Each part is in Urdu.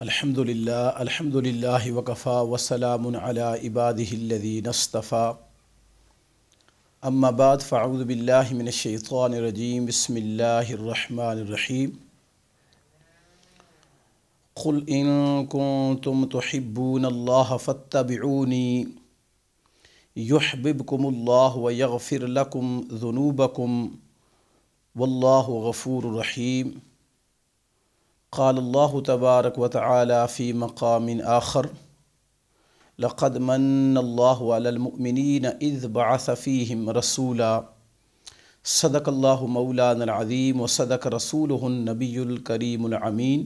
الحمدللہ وکفا وسلام علی عبادہ الذین اصطفیٰ اما بعد فاعوذ باللہ من الشیطان الرجیم بسم اللہ الرحمن الرحیم قل ان کنتم تحبون اللہ فاتبعونی یحببکم اللہ ویغفر لکم ذنوبکم واللہ غفور رحیم قال اللہ تبارک وتعالی فی مقام آخر لقد من اللہ علی المؤمنین اذ بعث فیہم رسولا صدق اللہ مولانا العظیم وصدق رسولہ النبی الکریم الامین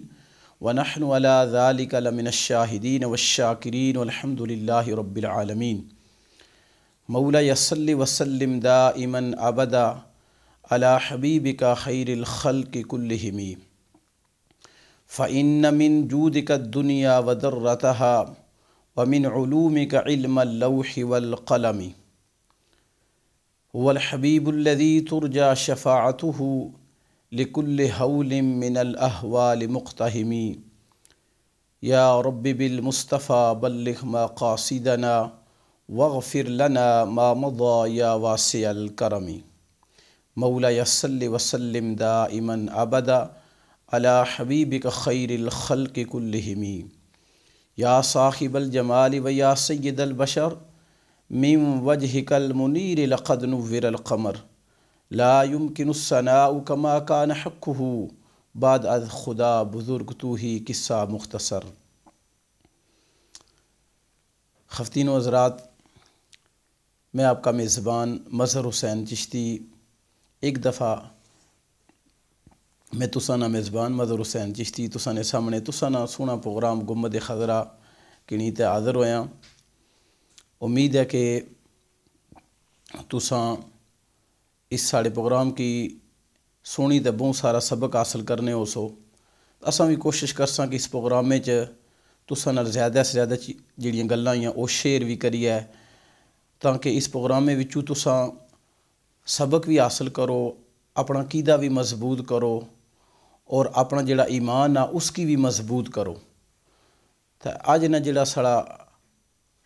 ونحن علی ذلک لمن الشاہدین والشاکرین والحمد للہ رب العالمین مولا صلی وسلم دائما ابدا علی حبیبک خیر الخلق کلہم فإن من جودك الدنيا وذرتها ومن علومك علم اللوح والقلم هو الحبيب الذي ترجى شفاعته لكل هول من الأهوال مقتهم يا رب بالمصطفى بلغ مقاصدنا واغفر لنا ما مضى يا واسع الكرم مولاي صل وسلم دائما أبدا علی حبیبک خیر الخلق کلہم یا صاحب الجمال و یا سید البشر من وجہک المنیر لقد نور القمر لا يمکن الثناء کما کان حقہ بعد از خدا بزرگ تو ہی قصہ مختصر۔ خواتین و حضرات، میں آپ کا میزبان مظہر حسین چشتی ایک دفعہ میں تسانہ میزبان مظہر حسین چشتی تسانے سامنے تسانہ سونا پروگرام گنبد خضرا کنی تے حاضر ہویا۔ امید ہے کہ تساں اس ساڑے پروگرام کی سونی تے بہت سارا سبق حاصل کرنے ہو سو۔ اساں بھی کوشش کرساں کہ اس پروگرام میں تساں نال زیادہ سے زیادہ جڑیاں گلاں ہیں وہ شیئر بھی کری ہے تاکہ اس پروگرام میں وچوں تساں سبق بھی حاصل کرو، اپنا عقیدہ بھی مضبوط کرو اور اپنا جڑا ایمان آ اس کی بھی مضبوط کرو۔ تو اج نہ جڑا ساڑا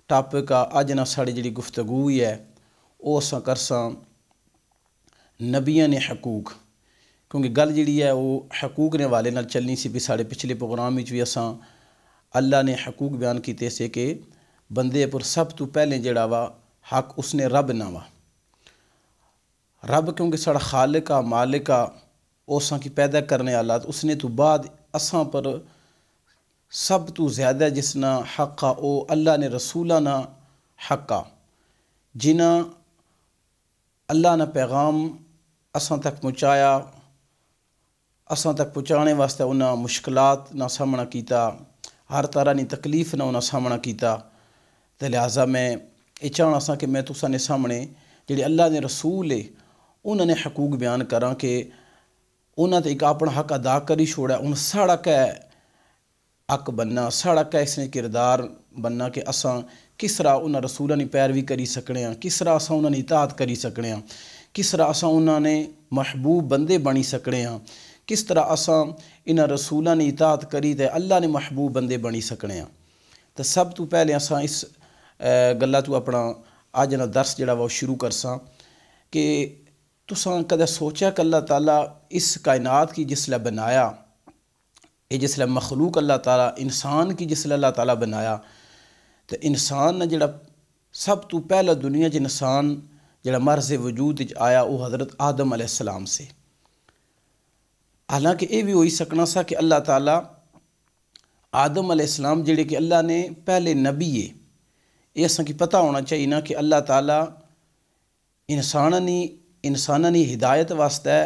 ٹاپک آ اج نہ ساڑی جڑی گفتگو ہے وہ اساں کرساں نبیاں نے حقوق، کیونکہ گل جڑی ہے وہ حقوق نے والے نال چلنی سی۔ بھی ساڑے پچھلے پروگرام وچ بھی اساں اللہ نے حقوق بیان کیتے سے کہ بندے پر سب تو پہلے جڑا وا حق اس نے رب نہ وا، رب کیونکہ ساڑا خالق آ مالک آ اساں کی پیدا کرنے والا، اس نے تو بعد اساں پر سب تو زیادہ جس نا حق آ او اللہ نے رسولاں نا حق آ، جنہاں اللہ نا پیغام اساں تک پہنچایا، اساں تک پہنچانے واسطے انہاں مشکلات نا سامنا کیتا، ہر طرح نی تکلیف نا انہاں سامنا کیتا۔ تے لہٰذا میں یہ چاہنا سا کہ میں تساں نے سامنے جڑے اللہ نے رسول ہے انہوں نے حقوق بیان کراں کہ انہوں نے ایک اپنا حق ادا کری چھوڑا، ان ساڑا کہ حق بننا، ساڑا کہ اس نے کردار بننا کہ اساں کس طرح انہاں رسولہ نے پیروی کری سکنے ہیں، کس طرح اساں انہوں نے اطاعت کری سکنے ہیں، کس طرح اساں انہوں نے محبوب بندے بنی سکنے ہیں، کس طرح اساں انہاں رسولہ نے اطاعت کری تے اللہ نے محبوب بندے بنی سکنے ہیں۔ تو سب تو پہلے اساں اس گلہ تو اپنا آج نا درس جڑا وہ شروع کرساں کہ تساں کدے سوچا کہ اللہ تعالیٰ اس کائنات کی جسلے بنایا، یہ جسلے مخلوق اللہ تعالیٰ انسان کی جسلے اللہ تعالیٰ بنایا، تو انسان نے جڑا سب تو پہلا دنیا چ انسان جڑا مرز وجود آیا وہ حضرت آدم علیہ السلام سے۔ حالانکہ یہ بھی ہوئی سکنا سا کہ اللہ تعالیٰ آدم علیہ السلام جڑے کہ اللہ نے پہلے نبی ہے، یہ اساں کی پتہ ہونا چاہیے نا کہ اللہ تعالیٰ انسانانی ہدایت واسطے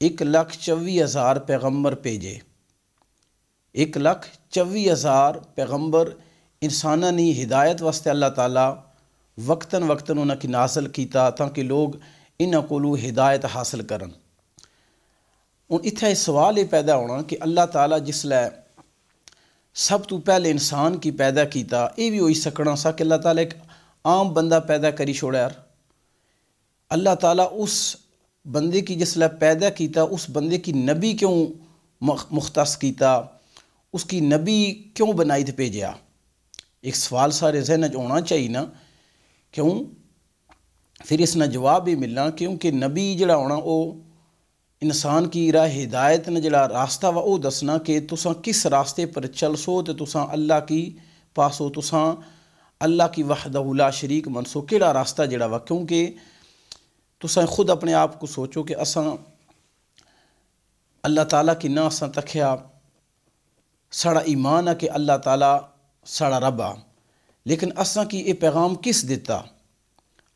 1,24,000 پیغمبر بھیجے، 1,24,000 پیغمبر انسانانی ہدایت واسطے اللہ تعالیٰ وقتاً انہاں کی نازل کیتا تاکہ لوگ انہاں کولوں ہدایت حاصل کرن۔ ہن اتھے سوال یہ پیدا ہونا کہ اللہ تعالیٰ جسلے سب تو پہلے انسان کی پیدا کیتا، یہ بھی ہوئی سکنا سا کہ اللہ تعالیٰ ایک عام بندہ پیدا کری چھوڑا یار، اللہ تعالیٰ اس بندے کی جسلے پیدا کیتا اس بندے کی نبی کیوں مختص کیتا، اس کی نبی کیوں بنائی تے بھیجیا؟ ایک سوال سارے ذہن وچ ہونا چاہیے نا، کیوں؟ پھر اس نہ جواب بھی ملنا، کیونکہ نبی جڑا ہونا وہ انسان کی راہ ہدایت نے جڑا راستہ وا وہ دسنا کہ تساں کس راستے پر چل سو تے تساں اللہ کی پاسو، تساں اللہ کی وحدہ لا شریک منسو، کیڑا راستہ جڑا وا. کیونکہ تساں خود اپنے آپ کو سوچو کہ اساں اللہ تعالیٰ کی نہ اساں تکھیا، ساڑا ایمان ہے کہ اللہ تعالیٰ ساڑا رب آ، لیکن اساں کی یہ پیغام کس دیتا؟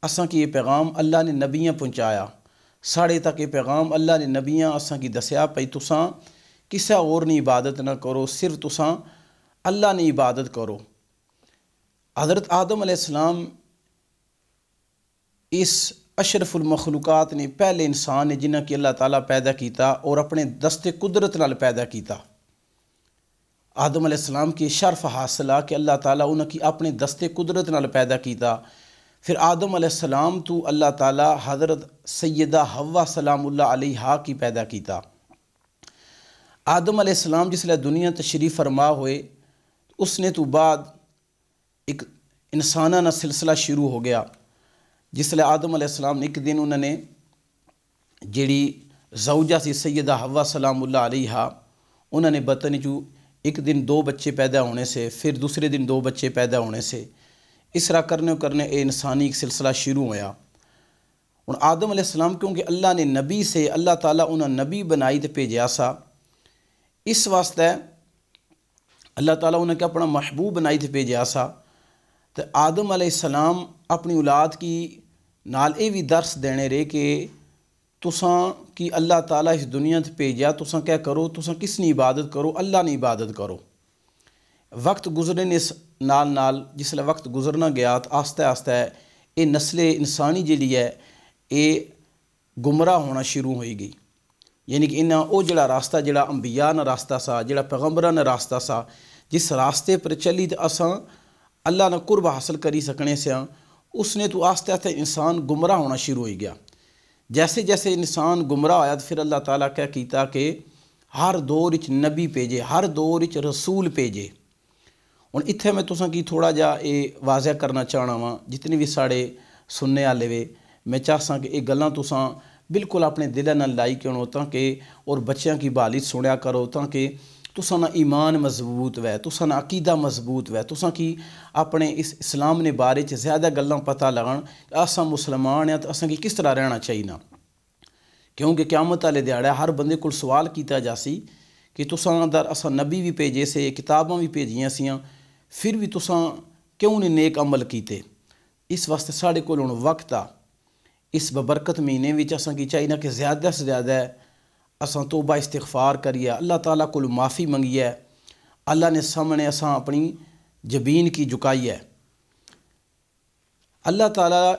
اساں کی یہ پیغام اللہ نے نبیاں پہنچایا، ساڑے تک یہ پیغام اللہ نے نبیاں اساں کی دسیا پئی تساں کسے اور نے عبادت نہ کرو، صرف تساں اللہ نے عبادت کرو. حضرت آدم علیہ السلام اس اشرف المخلوقات نے پہلے انسان نے جنہاں کی اللہ تعالیٰ پیدا کیتا اور اپنے دست قدرت نال پیدا کیتا. آدم علیہ السلام کی شرف حاصل آ کہ اللہ تعالیٰ انہاں کی اپنے دست قدرت نال پیدا کیتا. پھر آدم علیہ السلام تو اللہ تعالیٰ حضرت سیدہ حوا سلام اللہ علیہا کی پیدا کیتا. آدم علیہ السلام جس لئے دنیا تشریف فرما ہوئے، اس نے تو بعد ایک انسانانہ سلسلہ شروع ہو گیا. جس لئے آدم علیہ السلام نے ایک دن انہوں نے جیڑی زوجہ سی سیدہ حوا سلام اللہ علیہا، انہوں نے بطن جو ایک دن 2 بچے پیدا ہونے سے، پھر دوسرے دن 2 بچے پیدا ہونے سے، اس طرح کرنے اے انسانی ایک سلسلہ شروع ہویا. اور آدم علیہ السلام کیونکہ اللہ نے نبی سے اللہ تعالیٰ انہوں نبی بنائی تے بھیجیا سا، اس واسطے اللہ تعالیٰ انہیں کہ اپنا محبوب بنائی تے بھیجیا سا. تو آدم علیہ السلام اپنی اولاد کی نال اے بھی درس دینے رہے کہ تساں کی اللہ تعالیٰ اس دنیا تے بھیجیا، تساں کیا کرو؟ تساں کس نے عبادت کرو؟ اللہ نے عبادت کرو. وقت گزرنے نال جس لئے وقت گزرنا گیا تو آہستہ آہستہ یہ نسل انسانی جیڑی ہے یہ گمراہ ہونا شروع ہوئی گئی. یعنی کہ انہاں او جڑا راستہ جڑا انبیاء نہ راستہ سا، جڑا پیغمبراں نہ راستہ سا، جس راستے پر چلی تو اساں اللہ نہ قرب حاصل کری سکنے سے، اس نے تو آہستہ آہستہ انسان گمراہ ہونا شروع ہوئی گیا. جیسے جیسے انسان گمراہ آیا تو پھر اللہ تعالیٰ کیا کیتا کہ ہر دور وچ نبی بھیجے، ہر دور وچ رسول بھیجے. ہن اتھے میں تساں کی تھوڑا جا یہ واضح کرنا چاہنا وا، جتنی بھی ساڑے سننے والے وے، میں چاہساں کہ یہ گلاں تساں بالکل اپنے دل نال لائی کیوں تاکہ اور بچیاں کی بھالی سنیا کرو، تاکہ تساں نہ ایمان مضبوط وے، تساں نہ عقیدہ مضبوط وے، تساں کی اپنے اس اسلام نے بارے چ زیادہ گلاں پتہ لگن کہ اساں مسلمان ہیں تو اساں کی کس طرح رہنا چاہیے. کیونکہ قیامت والے دیہڑے ہر بندے کو سوال کیتا جاسی کہ تساں در اساں نبی بھی بھیجے سے، کتاباں بھی بھیجیاں سیاں، پھر بھی تساں کیوں نہیں نیک عمل کیتے؟ اس واسطے ساڑے کول ہن وقت آ، اس ببرکت مہینے وچ اساں کی چاہیے کہ زیادہ سے زیادہ اساں توبہ استغفار کریے، اللہ تعالیٰ کو معافی منگیے، اللہ نے سامنے اساں اپنی جبین کی جھکائی ہے. اللہ تعالیٰ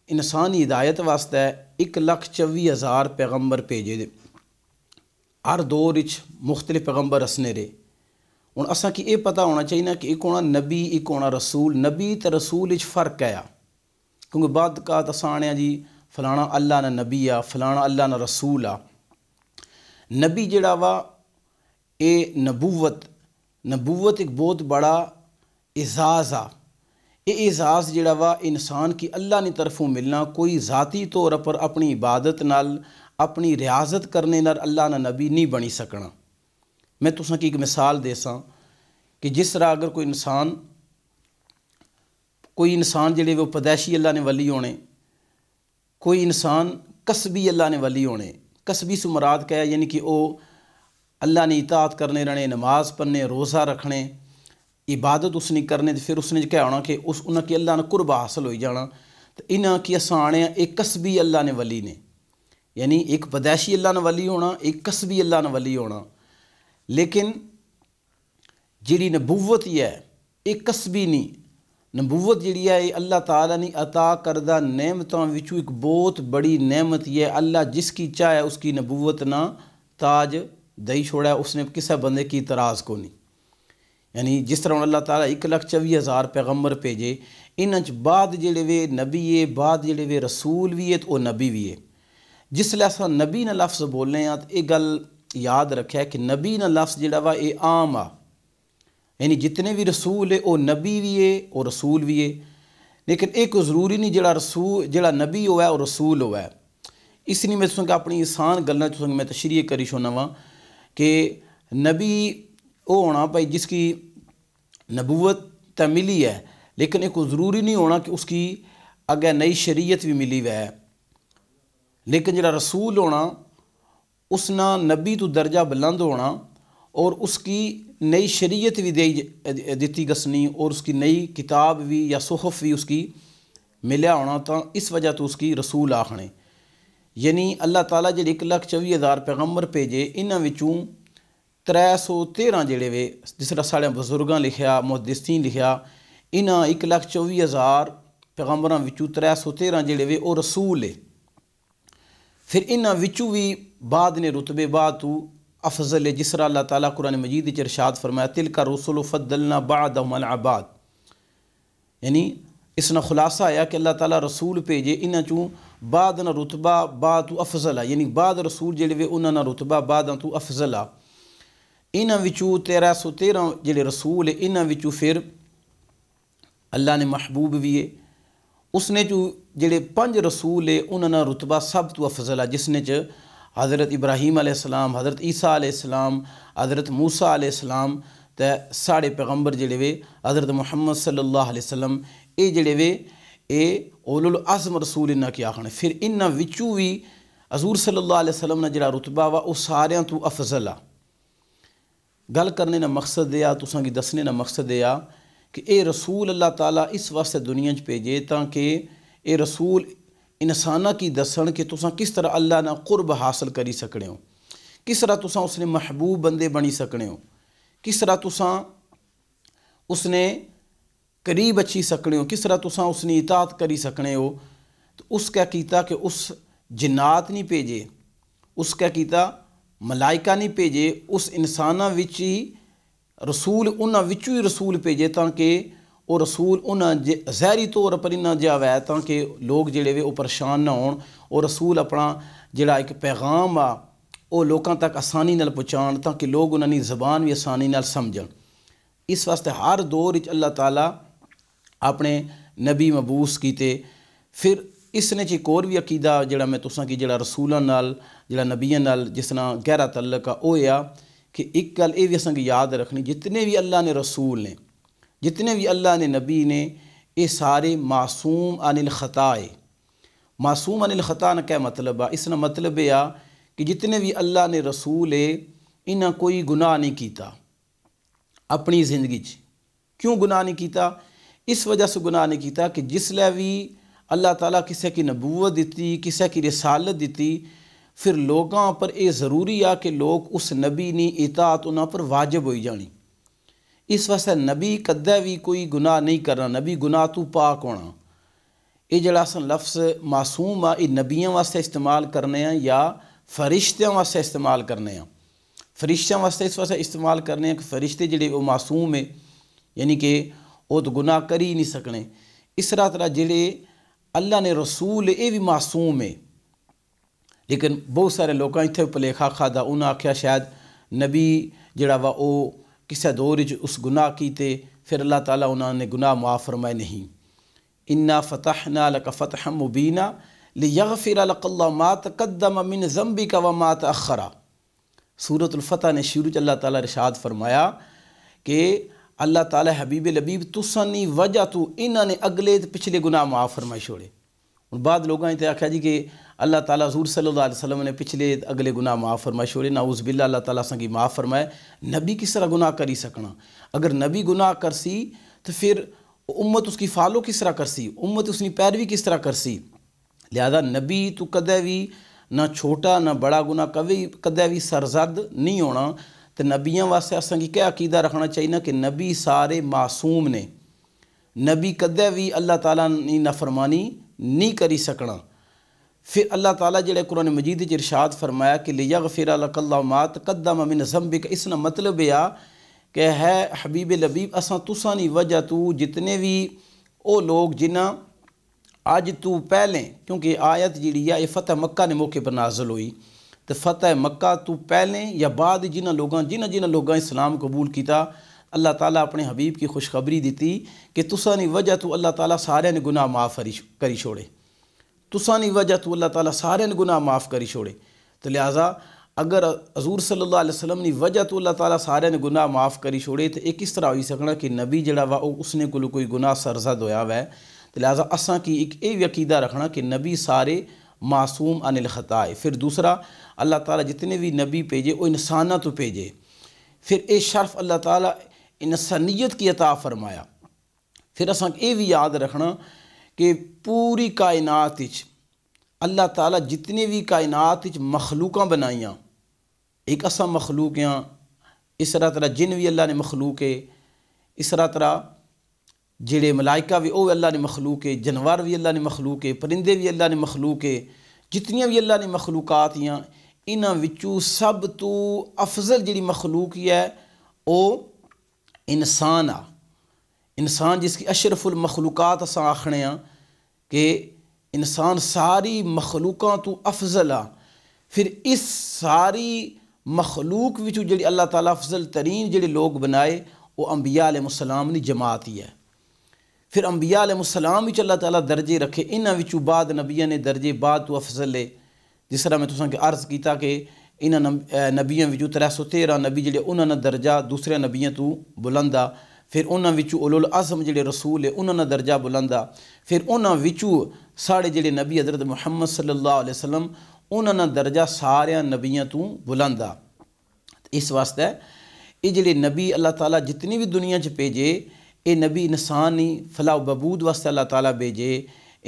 انسانی ہدایت واسطے 1,24,000 پیغمبر بھیجے دے، ہر دور وچ مختلف پیغمبر اسنے رہے. ہن اساں کی یہ پتہ ہونا چاہیے کہ ایک ہونا نبی، ایک ہونا رسول. نبی تے رسول وچ فرق ہے، کیونکہ بعد کا اساں آنے جی فلانا اللہ نہ نبی آ، فلانا اللہ نہ رسول آ. نبی جڑا وا اے نبوت ایک بہت بڑا اعزاز آ. یہ اعزاز جڑا وا انسان کی اللہ نے طرفوں ملنا، کوئی ذاتی طور پر اپنی عبادت نال اپنی ریاضت کرنے نال اللہ نہ نبی نہیں بنی سکنا. میں تساں کی ایک مثال دے ساں کہ جس طرح اگر کوئی انسان جڑے وہ پیدائشی اللہ نے ولی ہونے، کوئی انسان کسبی اللہ نے ولی ہونے. کسبی سے مراد کیا ہے؟ یعنی کہ وہ اللہ نے اطاعت کرنے رہنے، نماز پڑھنے، روزہ رکھنے، عبادت اس نے کرنے، پھر اس نے کیا ہونا کہ انہاں کی اللہ نے قرب حاصل ہوئی جانا. تو انہاں کی اساں آنے ایک کسبی اللہ نے ولی نے، یعنی ایک پیدائشی اللہ نے ولی ہونا، ایک کسبی اللہ نے ولی ہونا. لیکن جیڑی نبوت ہی ہے ایک کسبی نہیں. نبوت جیڑی ہے یہ اللہ تعالیٰ نے عطا کردہ نعمتوں وچوں ایک بہت بڑی نعمت یہ ہے. اللہ جس کی چاہے اس کی نبوت نہ تاج دئی چھوڑا ہے، اس نے کسے بندے کی اعتراض کو نہیں. یعنی جس طرح اللہ تعالیٰ 1,24,000 پیغمبر بھیجے، انہاں چ بعد جڑے وے نبی ہے، بعد جڑے وے رسول بھی ہے تو وہ نبی بھی ہے. جس لئے اساں نبی نہ لفظ بولنے ہیں تو یہ گل یاد رکھے کہ نبی نہ لفظ جڑا وا یہ عام آ. یعنی جتنے بھی رسول ہے وہ نبی بھی ہے اور رسول بھی ہے، لیکن ایک ضروری نہیں جڑا نبی ہوا ہے اور رسول ہوا ہے۔ اس لیے میں تساں اپنی آسان گلاں تساں میں تشریح کری چھوڑنا وا کہ نبی وہ ہونا بھائی جس کی نبوت تو ملی ہے، لیکن ایک ضروری نہیں ہونا کہ اس کی اگے نئی شریعت بھی ملی ہوئی ہے۔ لیکن جڑا رسول ہونا اس نا نبی تو درجہ بلند ہونا اور اس کی نئی شریعت بھی دیتی گسنی اور اس کی نئی کتاب بھی یا صحف بھی اس کی ملیا ہونا، تو اس وجہ تو اس کی رسول آکھنے۔ یعنی اللہ تعالیٰ جڑے 1,24,000 پیغمبر بھیجے، انہاں وچوں 313 جڑے وے جس طرح ساڑے بزرگاں لکھیا، محدثین لکھیا، انہاں 1,24,000 پیغمبراں وچوں 313 جڑے وے وہ رسول ہے۔ پھر انہاں وچوں بھی بعد نے رتبے بعد تو افضل ہے، جس طرح اللہ تعالیٰ قرآن مجید وچ ارشاد فرمایا تلک الرسل فضلنا بعضهم علی بعض، یعنی اس نا خلاصہ آیا کہ اللہ تعالیٰ رسول بھیجے انہاں چوں بعد نا رتبہ بعد تو افضل ہے، یعنی بعد رسول جڑے وے انہاں نا رتبہ بعد تو افضل ہے۔ انہاں وچوں 1313 جڑے رسول ہے انہاں وچوں پھر اللہ نے محبوب بھی ہے، اس نے جو جڑے 5 رسول ہے انہاں نا رتبہ سب تو افضل ہے، جس نے حضرت ابراہیم علیہ السلام، حضرت عیسیٰ علیہ السلام، حضرت موسیٰ علیہ السلام تے ساڑے پیغمبر جڑے وے حضرت محمد صلی اللہ علیہ وسلم، اے جڑے وے اے اولو العزم رسول انہاں کی آکھنے۔ پھر انہاں وچوں بھی حضور صلی اللہ علیہ وسلم نے جڑا رتبہ وا او ساریاں تو افضل ہے۔ گل کرنے نا مقصد دیا تساں کی دسنے نا دسنے دیا کہ اے رسول اللہ تعالیٰ اس واسطے دنیا بھیجے تاکہ اے رسول انسانہ کی دسن کہ تساں کس طرح اللہ نا قرب حاصل کری سکنے ہو، کس طرح تساں اس نے محبوب بندے بنی سکنے ہو، کس طرح تساں اس نے قریب اچھی سکنے ہو، کس طرح تساں اس نے اطاعت کری سکنے ہو۔ تو اس کیا کیتا کہ اس جنات نہیں بھیجے، اس کیا کیتا ملائکہ نہیں بھیجے، اس انسانہ وچ ہی رسول انہاں وچوں ہی رسول بھیجے تاکہ وہ رسول انہاں ظاہری طور پر انہاں جاوے تاکہ لوگ جڑے وے وہ پریشان نہ ہون، اور رسول اپنا جڑا ایک پیغام آ وہ لوکاں تک آسانی نال پہنچان تاکہ لوگ انہاں دی زبان بھی آسانی نال سمجھن۔ اس واسطے ہر دور وچ اللہ تعالیٰ اپنے نبی مبعوث کیتے۔ پھر اس نے ایک اور بھی عقیدہ جڑا میں تساں کی جڑا رسولاں نال جڑا نبیاں نال جس طرح گہرا تعلق ہے وہ یہ کہ ایک گل یہ بھی اساں کی یاد رکھنی، جتنے بھی اللہ نے رسول نے، جتنے بھی اللہ نے نبی نے، یہ سارے معصوم عن الخطا ہے۔ معصوم عن الخطا نہ کیا مطلب ہے؟ اس نے مطلب یہ کہ جتنے بھی اللہ نے رسول ہے انہاں کوئی گناہ نہیں کیتا اپنی زندگی کیوں گناہ نہیں کیتا؟ اس وجہ سے گناہ نہیں کیتا کہ جس لئے بھی اللہ تعالیٰ کسے کی نبوت دیتی، کسے کی رسالت دیتی، پھر لوگاں پر یہ ضروری ہے کہ لوگ اس نبی نے اطاعت انہاں پر واجب ہوئی جانی۔ اس واسطے نبی کدے بھی کوئی گناہ نہیں کرنا، نبی گناہ تو پاک ہونا۔ یہ جڑا اصل لفظ معصوم ہے یہ نبیوں واسطے استعمال کرنے ہیں یا فرشتوں واسطے استعمال کرنے ہیں؟ فرشتوں واسطے اس واسطے استعمال کرنے ہیں کہ فرشتے جڑے وہ معصوم ہیں، یعنی کہ وہ تو گناہ کر ہی نہیں سکنے۔ اس طرح جڑے اللہ نے رسول یہ بھی معصوم ہے، لیکن بہت سارے لوگاں اتنے پلیکھا کھادا، انہاں آکھیا شاید نبی جڑا وا او کسے دور اس گناہ کیتے پھر اللہ تعالیٰ انہوں نے گناہ معاف فرمائے نہیں۔ انا فتحنا لک فتحا مبینا لیغفر لک اللہ ما تقدم من ذنبک وما تأخر۔ سورۃ الفتح نے شروع اللہ تعالیٰ ارشاد فرمایا کہ اللہ تعالیٰ حبیب لبیب تسانی وجہ تو انہوں نے اگلے پچھلے گناہ معاف فرمائے چھوڑے۔ اور بعد لوگوں نے آکھا جی کہ اللہ تعالیٰ حضور صلی اللہ علیہ وسلم نے پچھلے اگلے گناہ معاف فرمائے چھوڑے، نعوذ باللہ اللہ تعالیٰ سنگی معاف فرمائے۔ نبی کس طرح گناہ کری سکنا؟ اگر نبی گناہ کرسی تو پھر امت اس کی فالو کس طرح کرسی، امت اس کی پیروی کس طرح کرسی؟ لہذا نبی تو کدے بھی نہ چھوٹا نہ بڑا گناہ کدے بھی سرزد نہیں ہونا۔ تو نبیوں واسطے اساں کی کیا عقیدہ رکھنا چاہیے کہ نبی سارے معصوم نے، نبی کدے بھی اللہ تعالیٰ نے نافرمانی نہیں کری سکنا۔ پھر اللہ تعالیٰ جڑے قرآن مجید وچ ارشاد فرمایا کہ لیغفر لک اللہ ما تقدم من ذنبک، اس کا مطلب یہ کہ ہے حبیب لبیب اساں تساں دی وجہ تو جتنے بھی او لوگ جنہاں اج تو پہلے، کیونکہ آیت جڑی ہے یہ فتح مکہ نے موقع پر نازل ہوئی، تو فتح مکہ تو پہلے یا بعد جنہاں لوگاں اسلام قبول کیتا اللہ تعالیٰ اپنے حبیب کی خوشخبری دیتی کہ تساں دی وجہ تو اللہ تعالیٰ سارے نے گناہ معاف کری چھوڑے، تساں دی وجہ تو اللہ تعالیٰ سارے نے گناہ معاف کری چھوڑے۔ تو لہٰذا اگر حضور صلی اللہ علیہ وسلم دی وجہ تو اللہ تعالیٰ سارے نے گناہ معاف کری چھوڑے تو ایک اس طرح ہوئی سکنا کہ نبی جڑا وا اس نے کوئی گناہ سرزد ہویا ہوا ہے۔ تو لہٰذا اساں کی ایک یہ عقیدہ رکھنا کہ نبی سارے معصوم عن الخطا ہے۔ پھر دوسرا، اللہ تعالیٰ جتنے بھی نبی بھیجے وہ انسانہ تو بھیجے، پھر اے شرف اللہ تعالیٰ انسانیت کی عطا فرمایا۔ پھر اساں یہ بھی یاد رکھنا کہ پوری کائنات اللہ تعالیٰ جتنے بھی کائنات مخلوقاں بنائیاں، ایک اساں مخلوق ہیں، اس طرح جن بھی اللہ نے مخلوق ہے، اس طرح جڑے ملائکہ بھی وہ اللہ نے مخلوق ہے، جانور بھی اللہ نے مخلوق ہے، پرندے بھی اللہ نے مخلوق ہے، جتنیاں بھی اللہ نے مخلوقات ہیں انہاں وچوں سب تو افضل جڑی مخلوق ہے وہ انسان آ، انسان جس کی اشرف المخلوقات اساں آکھنے ہاں کہ انسان ساری مخلوقاں تو افضل آ۔ پھر اس ساری مخلوق وچوں جڑی اللہ تعالیٰ افضل ترین جڑے لوگ بنائے وہ انبیاء علیہ السلام دی جماعت ہی ہے۔ پھر انبیاء علیہ السلام وچ اللہ تعالیٰ درجے رکھے، انہاں وچوں بعد نبیاں نے درجے بعد تو افضل ہے۔ جس طرح میں تساں کے عرض کیتا کہ انہاں نبیاں وچوں 313 نبی جڑے انہاں دا درجہ دوسرے نبیاں تو بلند آ، پھر انہاں وچوں اولو العزم جڑے رسول ہے انہاں دا درجہ بلند آ، پھر انہاں وچوں ساڑے جڑے نبی حضرت محمد صلی اللہ علیہ وسلم انہاں دا درجہ سارے نبیاں تو بلند آ۔ اس واسطے یہ جڑے نبی اللہ تعالیٰ جتنی بھی دنیا چ بھیجے اے نبی انسان نہیں فلاح و بہبود واسطے اللہ تعالیٰ بھیجے،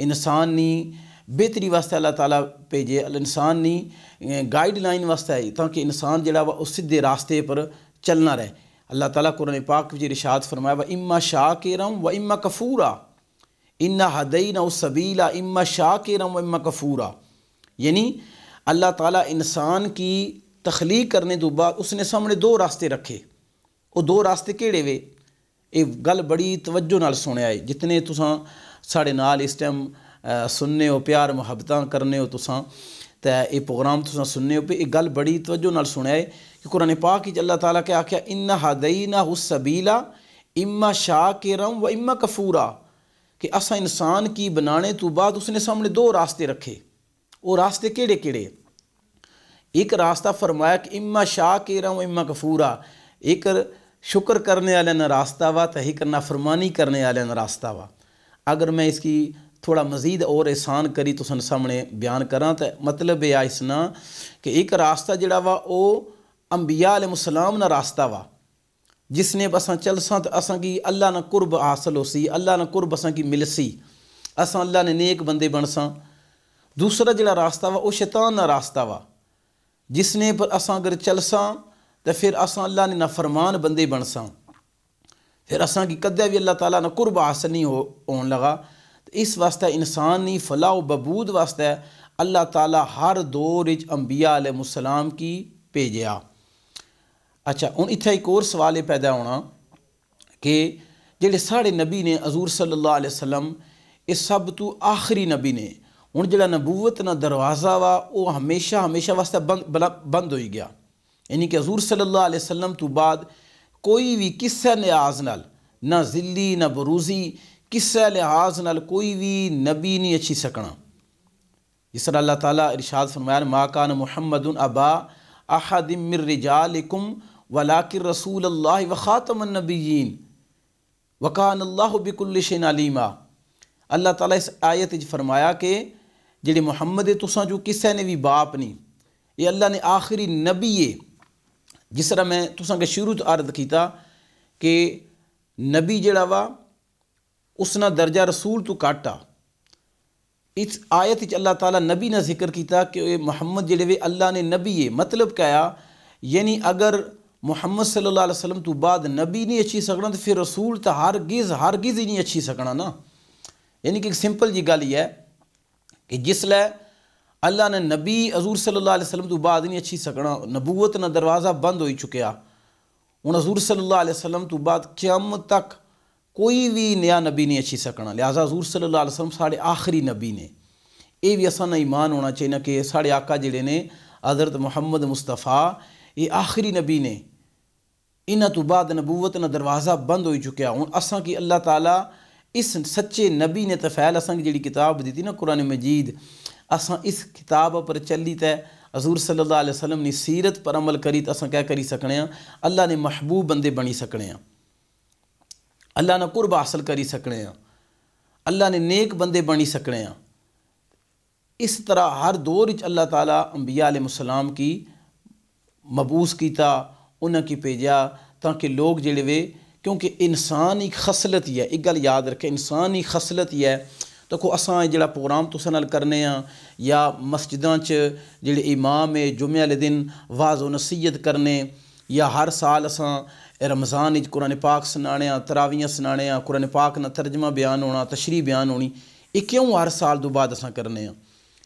انسان نہیں بہتری واسطے اللہ تعالیٰ بھیجے، انسان نہیں گائیڈ لائن واسطے ہے تاکہ انسان جڑا وا اس سیدھے راستے پر چلنا رہے۔ اللہ تعالیٰ قرآن پاک وچ ارشاد فرمایا وَإِمَّا شَاكِرًا وَإِمَّا كَفُورًا إِنَّا هَدَيْنَاهُ السَّبِيلَ إِمَّا شَاكِرًا وَإِمَّا كَفُورًا۔ یعنی اللہ تعالیٰ انسان کی تخلیق کرنے تو بعد اس نے سامنے دو راستے رکھے، وہ دو راستے کیڑے وے؟ یہ گل بڑی توجہ نال سنیا ہے، جتنے تساں ساڑے نال اس ٹائم سننے ہو، پیار محبتاں کرنے ہو تساں تے یہ پروگرام تساں سننے ہو پہ، یہ گل بڑی توجہ نال سنیا ہے کہ قرآن پاک وچ اللہ تعالیٰ کیا آکھیا اِنَّا هَدَيْنَاهُ السَّبِيلَ إِمَّا شَاكِرًا وَإِمَّا كَفُورًا، کہ اساں انسان کی بنانے تو بعد اس نے سامنے دو راستے رکھے۔ وہ راستے کیڑے کیڑے؟ ایک راستہ فرمایا کہ اما شاکرا و اما کفورا، ایک شکر کرنے والے نا راستہ وا تو ایک نافرمانی کرنے والے نا راستہ وا۔ اگر میں اس کی تھوڑا مزید اور احسان کری تو سن سامنے بیان کراں تو مطلب یہ اس نا کہ ایک راستہ جڑا وا او انبیاء علیہ السلام نا راستہ وا، جس نے اساں چلساں تو اساں کی اللہ نا قرب حاصل ہو سی، اللہ نا قرب اساں کی مل سی، اساں اللہ نے نیک بندے بنساں۔ دوسرا جڑا راستہ وا او شیطان نا راستہ وا، جس نے پر اساں اگر چلساں تو پھر اساں اللہ نے نافرمان بندے بنساں، پھر اساں کی کدے بھی اللہ تعالیٰ نے قرب حاصل نہیں ہون لگا۔ تو اس واسطے انسانی فلاح و بہبود واسطے اللہ تعالیٰ ہر دور وچ انبیاء علیہ السلام کی بھیجیا۔ اچھا ہن اتھے ایک اور سوال یہ پیدا ہونا کہ جڑے ساڑے نبی نے حضور صلی اللہ علیہ وسلم یہ سب تو آخری نبی نے، ہن جڑا نبوت نا دروازہ وا وہ ہمیشہ واسطے بند ہوئی گیا، یعنی کہ حضور صلی اللہ علیہ وسلم تو بعد کوئی بھی کسے لحاظ نال نہ ذلی نہ بروزی کسے لحاظ نال کوئی بھی نبی نہیں اچھی سکنا۔ جس طرح اللہ تعالیٰ ارشاد فرمایا ما کان محمد ابا احد من رجالکم ولکن رسول اللہ وخاتم النبیین وکان اللہ بکل شیء علیما۔ اللہ تعالیٰ اس آیت وچ فرمایا کہ جڑے محمد تساں جو کسے نے بھی باپ نہیں، یہ اللہ نے آخری نبی ہے۔ جس طرح میں تساں کے شروع تو عرض کیتا کہ نبی جڑا وا اس نا درجہ رسول تو کاٹا، اس آیت وچ اللہ تعالیٰ نبی نے ذکر کیتا کہ محمد جڑے وے اللہ نے نبی ہے۔ مطلب کیا یعنی اگر محمد صلی اللہ علیہ وسلم تو بعد نبی نہیں اچھی سکنا تو پھر رسول تو ہرگز ہی نہیں اچھی سکنا نا۔ یعنی کہ ایک سمپل جی گل یہ ہے کہ جس لئے اللہ نے نبی حضور صلی اللہ علیہ وسلم تو بعد نہیں اچھی سکنا، نبوت نا دروازہ بند ہوئی چکیا، ہن حضور صلی اللہ علیہ وسلم تو بعد قیامت تک کوئی بھی نیا نبی نہیں اچھی سکنا، لہٰذا حضور صلی اللہ علیہ وسلم ساڑے آخری نبی نے۔ یہ بھی اساں نا ایمان ہونا چاہیے کہ ساڑے آقا جڑے نے حضرت محمد مصطفیٰ یہ آخری نبی نے، انہاں تو بعد نبوت نا دروازہ بند ہوئی چکیا ہوں اساں کی اللہ تعالیٰ اس سچے نبی نے تفعیل اساں کی جڑی کتاب دیتی نا قرآن مجید اساں اس کتاب پر چلی تے حضور صلی اللہ علیہ وسلم نے سیرت پر عمل کری تو اساں کیا کری سکنے ہیں اللہ نے محبوب بندے بنی سکنے ہیں اللہ نے قرب حاصل کری سکنے ہیں اللہ نے نیک بندے بنی سکنے ہیں اس طرح ہر دور اللہ تعالیٰ انبیاء علیہ السلام کی مبعوث کیتا انہاں کی بھیجا تاکہ لوگ جڑے وے کیونکہ انسانی خصلت ہی ہے ایک گل یاد رکھے انسانی خصلت ہی ہے تو کو اساں جڑا پروگرام تساں نال کرنے ہاں یا مسجداں چ جڑے امام جمعہ والے دن واعظ و نصیحت کرنے یا ہر سال اساں رمضان وچ قرآن پاک سنانے ہاں تراویحاں سنانے ہاں قرآن پاک نا ترجمہ بیان ہونا تشریح بیان ہونی یہ کیوں ہر سال تو بعد اساں کرنے ہاں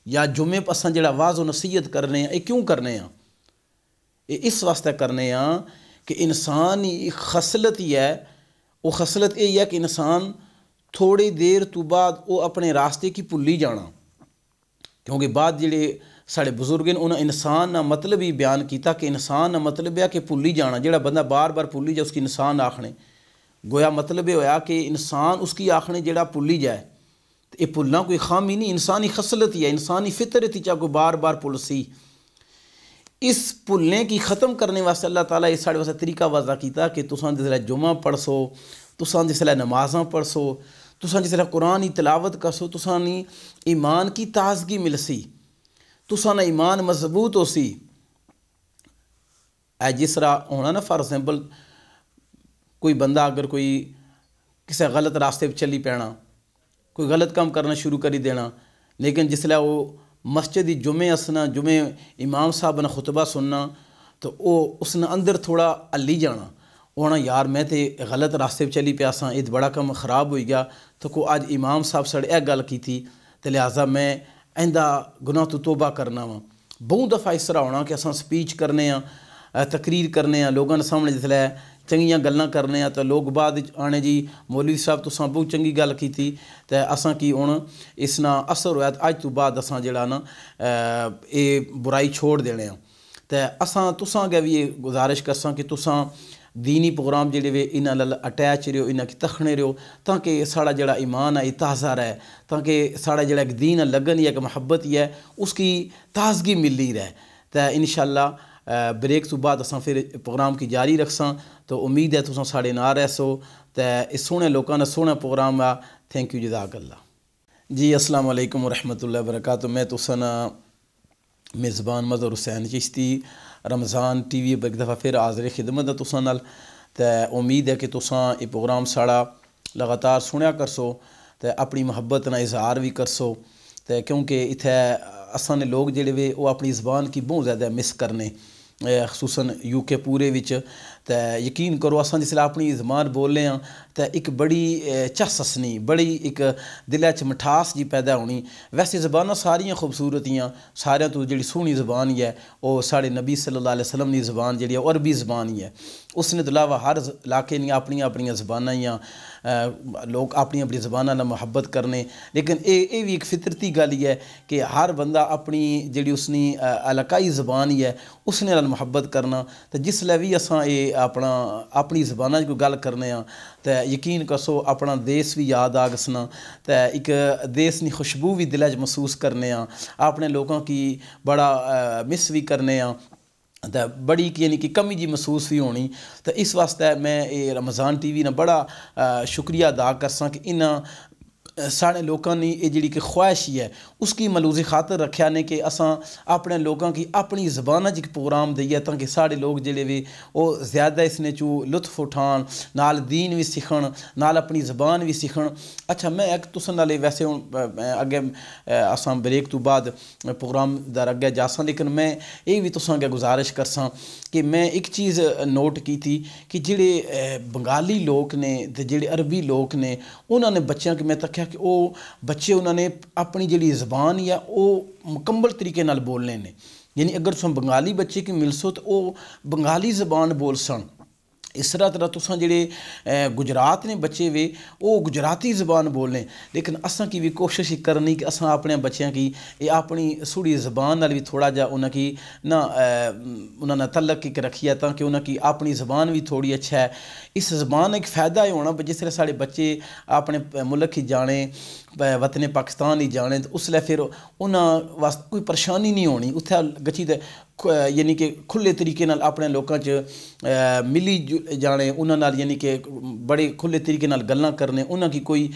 یا جمعے پہ اساں جڑا واعظ و نصیحت کرنے ہاں یہ کیوں کرنے ہاں یہ اس واسطے کرنے ہاں کہ انسان خصلت ہی ہے وہ خصلت یہ ہے کہ انسان تھوڑی دیر تو بعد وہ اپنے راستے کی بھلی جانا کیونکہ بعد جڑے ساڑے بزرگ ہیں انہوں نے انسان نہ مطلب ہی بیان کیتا کہ انسان نہ مطلب ہے کہ بھلی جانا جڑا بندہ بار بار بھلی جائے اس کی انسان آکھنے گویا مطلب یہ ہویا کہ انسان اس کی آکھنے جڑا بھلی جائے تو یہ بھلنا کوئی خامی نہیں انسانی خصلت ہی ہے انسانی فطرت ہی چاہے کوئی بار بار بھل سی اس بھلنے کی ختم کرنے واسطے اللہ تعالیٰ اس ساڑے واسطے طریقہ وضع کیتا کہ تساں جس لئے جمعہ پڑھ سو تساں جس لئے نمازاں پڑھ سو تساں جس لئے قرآن تلاوت کر سو تساں نی ایمان کی تازگی مل سی تساں نا ایمان مضبوط ہو سی اے جس طرح ہونا نا فار ایگزامپل کوئی بندہ اگر کوئی کسی غلط راستے پہ چلی پینا کوئی غلط کام کرنا شروع کری دینا لیکن جس لئے وہ مسجد جمعے اسنا جمعے امام صاحب نے خطبہ سننا تو وہ اس نے اندر تھوڑا علی جانا ہونا یار میں تے غلط راستے پہ چلی پیا ساں یہ بڑا کم خراب ہوئی گیا تو کو آج امام صاحب سڑے ایک گل کی تھی تو لہٰذا میں آئندہ گناہ تو توبہ کرنا وا بہت دفعہ اس طرح ہونا کہ اساں سپیچ کرنے ہاں تقریر کرنے ہاں لوگوں نے سامنے جس لئے چنگیاں گلاں کرنے ہاں تو لوگ بعد آنے جی مولوی صاحب تساں بہت چنگی گل کی تھی تو اساں کی ہن اس نا اثر ہویا اج تو بعد اساں جڑا نا یہ برائی چھوڑ دینے ہاں تو اساں تساں اگے بھی یہ گزارش کرساں کہ تساں دینی پروگرام جڑے وے انہاں نال اٹیچ رہو انہاں کی تکھنے رہو تاکہ ساڑا جڑا ایمان ہے تازہ رہے تاکہ ساڑا جڑا ایک دین لگن یا کہ محبت ہی ہے اس کی تازگی ملی رہے تو انشاءاللہ بریک تو بعد اساں پھر پروگرام کی جاری رکھساں تو امید ہے تساں ساڑے نال رہ سو تو اس سونے لوکاں نے سونا پروگرام آ تھینک یو جزاک اللہ جی السلام علیکم ورحمۃ اللہ وبرکاتہ میں تساں میزبان مظہر حسین چشتی رمضان ٹی وی ایک دفعہ پھر حاضر خدمت ہے تساں نال تو امید ہے کہ تساں یہ پروگرام ساڑا لگاتار سنیا کرسو تو اپنی محبت نہ اظہار بھی کرسو تو کیونکہ اتھے اساں نے لوگ جڑے وے وہ اپنی زبان کی بہت زیادہ مس کرنے خصوصاً یو کے پورے وچ تو یقین کرو اساں جس لئے اپنی زبان بولنے ہاں تو ایک بڑی چس اسنی بڑی ایک دل چ مٹھاس جی پیدا ہونی ویسے زباناں ساریاں خوبصورتیاں سارے تو جڑی سونی زبان ہی ہے وہ ساڑے نبی صلی اللہ علیہ وسلم کی زبان جڑی ہے عربی زبان ہی ہے اس نے تو علاوہ ہر علاقے دیا اپنی زباناں ہی لوگ اپنی زباناں نال محبت کرنے لیکن یہ بھی ایک فطرتی گل ہی ہے کہ ہر بندہ اپنی جڑی اس نے علاقائی زبان ہی ہے اس نے نال محبت کرنا تو جس لئے بھی اساں یہ اپنی زباناں کوئی گل کرنے ہاں تو یقین کرسو اپنا دیس بھی یاد آ گسنا تو ایک دیس نی خوشبو بھی دل چ محسوس کرنے ہاں اپنے لوگوں کی بڑا مس بھی کرنے ہاں تو بڑی یعنی کہ کمی جی محسوس بھی ہونی تو اس واسطے میں یہ رمضان ٹی وی نے بڑا شکریہ ادا کرساں کہ انہاں ساڑے لوگوں نے یہ جڑی کہ خواہش ہی ہے اس کی ملوزی خاطر رکھیا نے کہ اساں اپنے لوگوں کی اپنی زبانہ ایک پروگرام دئیے تاکہ ساڑے لوگ جڑے بھی وہ زیادہ اس نے چو لطف اٹھان نال دین بھی سیکھن نال اپنی زبان بھی سیکھن اچھا میں ایک تساں نال ویسے اگے اساں بریک تو بعد پروگرام در اگے جاساں لیکن میں یہ بھی تساں اگے گزارش کرساں کہ میں ایک چیز نوٹ کی تھی کہ جڑے بنگالی لوگ نے جڑے عربی لوگ نے انہوں نے بچیاں کہ میں تکیا کہ وہ بچے انہوں نے اپنی جڑی زبان یا وہ مکمل طریقے نال بولنے نے یعنی اگر تم بنگالی بچے کی ملسو تو وہ بنگالی زبان بول سن اس طرح تساں جڑے گجرات نے بچے وے وہ گجراتی زبان بولنے، لیکن اساں کی بھی کوشش کرنی کہ اساں اپنے بچیاں کی یہ اپنی سوڑی زبان نال بھی تھوڑا جا انہاں کی نہ انہاں نہ تعلق کی رکھیا تاکہ انہاں کی اپنی زبان بھی تھوڑی اچھا ہے۔ اس زبان ایک فائدہ یہ ہونا جس طرح سارے بچے اپنے ملک ہی جانے، وطن پاکستان ہی جانے، تو اس لیے پھر انہاں واسطے کوئی پریشانی نہیں ہونی، اتھے گچھی تے یعنی کہ کھلے طریقے نال اپنے لوکاں چ ملی جانے، انہاں نال یعنی کہ بڑے کھلے طریقے نال گلاں کرنے، انہاں کی کوئی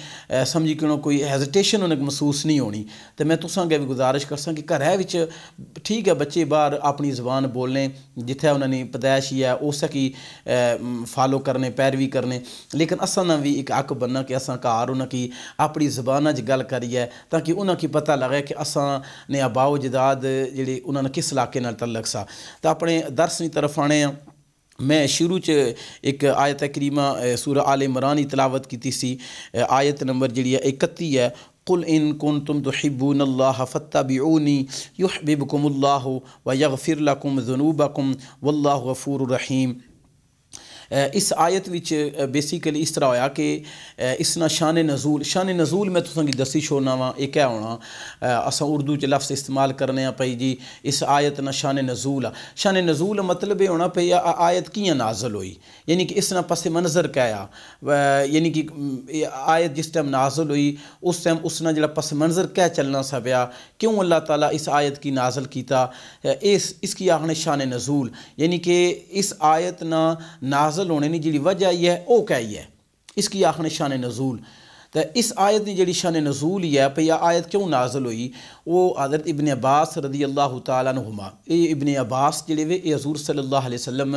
سمجھی کہ کوئی ہیزیٹیشن انہیں محسوس نہیں ہونی۔ تو میں تساں اگے بھی گزارش کرساں کہ گھر وچ ٹھیک ہے بچے باہر اپنی زبان بولنے، جتھے انہاں نے پیدائش ہے اس کی فالو کرنے، پیروی کرنے، لیکن اساں نہ بھی ایک حق بننا کہ اساں گھر انہاں کی اپنی زبان وچ گل کریے تاکہ انہاں کی پتہ لگے کہ اساں نے آبا و اجداد جڑے انہاں نے کس علاقے نال تعلق سا۔ تو اپنے درس کی طرف آنے ہیں، میں شروع چ ایک آیت کریمہ سورہ آل عمران تلاوت کیتی سی، آیت نمبر جڑی ہے 31 ہے، قل ان کنتم تحبون اللہ فاتبعونی یحببکم اللہ ویغفر لکم ذنوبکم واللہ غفور رحیم۔ اس آیت وچ بیسیکلی اس طرح ہویا کہ اس نا شان نزول میں تساں کی دسی چھوڑنا وا، یہ کیا ہونا اساں اردو چ لفظ استعمال کرنے ہیں پئی جی اس آیت نا شان نزول مطلب یہ ہونا پئی آیت کیاں نازل ہوئی، یعنی کہ اس نا پس منظر کیا یعنی کہ آیت جس ٹائم نازل ہوئی اس ٹائم اس نا جڑا پس منظر کیا چلنا سا پیا، کیوں اللہ تعالیٰ اس آیت کی نازل کیتا، اس کی آخنے شان نزول، یعنی کہ اس آیت نا نازل ہونے کی جڑی وجہ ہی ہے وہ کیا ہی ہے، اس کی آخنے شان نزول۔ تو اس آیت کی جڑی شان نزول ہی ہے پہ آیت کیوں نازل ہوئی، وہ حضرت ابن عباس رضی اللہ تعالیٰ عنہما، یہ ابن عباس جڑے وے یہ حضور صلی اللہ علیہ وسلم